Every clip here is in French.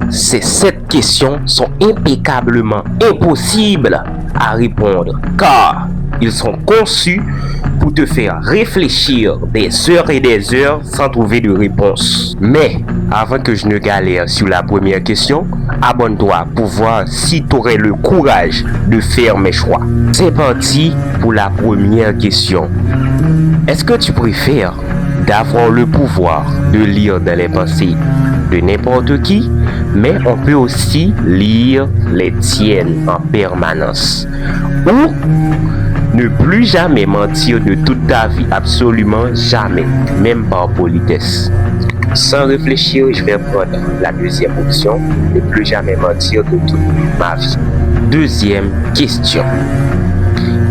Ces 7 questions sont impeccablement impossibles à répondre car ils sont conçus pour te faire réfléchir des heures et des heures sans trouver de réponse. Mais avant que je ne galère sur la première question, abonne-toi pour voir si tu aurais le courage de faire mes choix. C'est parti pour la première question. Est-ce que tu préfères d'avoir le pouvoir de lire dans les pensées de n'importe qui, mais on peut aussi lire les tiennes en permanence, ou ne plus jamais mentir de toute ta vie, absolument jamais, même par politesse? Sans réfléchir, je vais prendre la deuxième option, ne plus jamais mentir de toute ma vie. Deuxième question.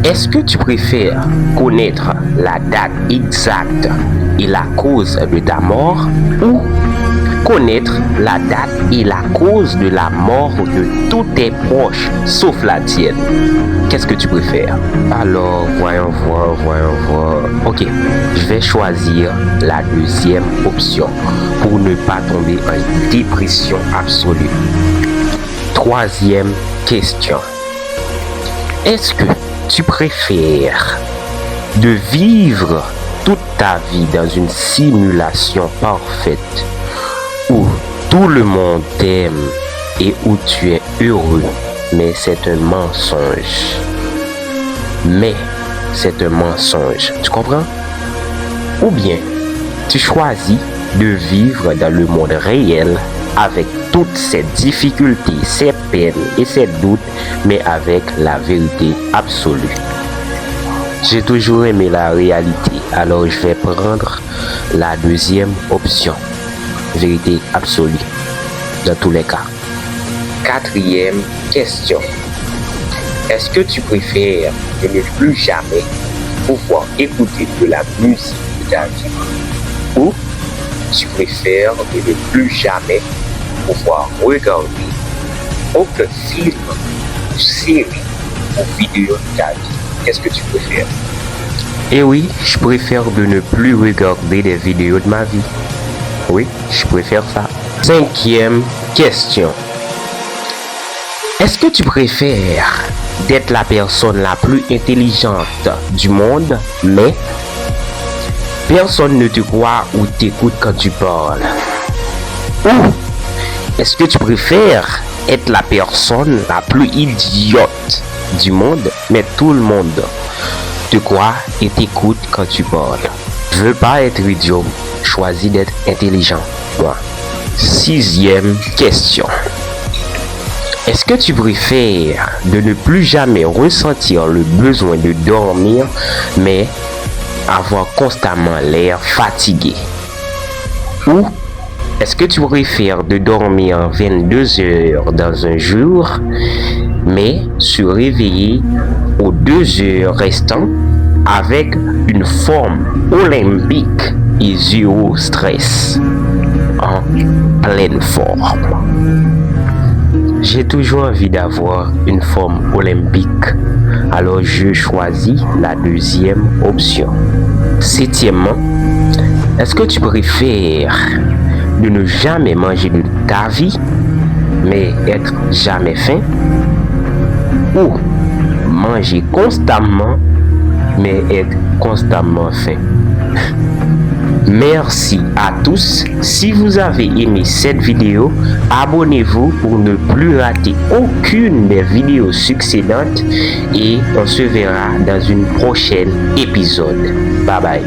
Est-ce que tu préfères connaître la date exacte et la cause de ta mort, ou connaître la date et la cause de la mort de tous tes proches, sauf la tienne? Qu'est-ce que tu préfères? Alors, voyons voir. Ok, je vais choisir la deuxième option pour ne pas tomber en dépression absolue. Troisième question. Est-ce que tu préfères de vivre toute ta vie dans une simulation parfaite où tout le monde t'aime et où tu es heureux, mais c'est un mensonge? Tu comprends? Ou bien tu choisis de vivre dans le monde réel avec toutes ces difficultés, ces peines et ces doutes, mais avec la vérité absolue. J'ai toujours aimé la réalité, alors je vais prendre la deuxième option. Vérité absolue, dans tous les cas. Quatrième question. Est-ce que tu préfères de ne plus jamais pouvoir écouter de la musique de ta vie, ou tu préfères de ne plus jamais pouvoir regarder aucun film, série ou vidéo de ta vie? Qu'est-ce que tu préfères? Eh oui, je préfère de ne plus regarder des vidéos de ma vie. Oui, je préfère ça. Cinquième question. Est-ce que tu préfères d'être la personne la plus intelligente du monde, mais personne ne te croit ou t'écoute quand tu parles? Ou est-ce que tu préfères être la personne la plus idiote du monde, mais tout le monde te croit et t'écoute quand tu parles? Je veux pas être idiot, choisis d'être intelligent. Moi. Sixième question. Est-ce que tu préfères de ne plus jamais ressentir le besoin de dormir, mais avoir constamment l'air fatigué? Ou est-ce que tu préfères de dormir 22 heures dans un jour, mais se réveiller aux 2 heures restantes avec une forme olympique et zéro stress, en pleine forme? J'ai toujours envie d'avoir une forme olympique, alors je choisis la deuxième option. Septièmement, est-ce que tu préfères de ne jamais manger de ta vie, mais être jamais faim, ou manger constamment, mais être constamment faim? Merci à tous. Si vous avez aimé cette vidéo, abonnez-vous pour ne plus rater aucune des vidéos succédentes et on se verra dans une prochaine épisode. Bye bye.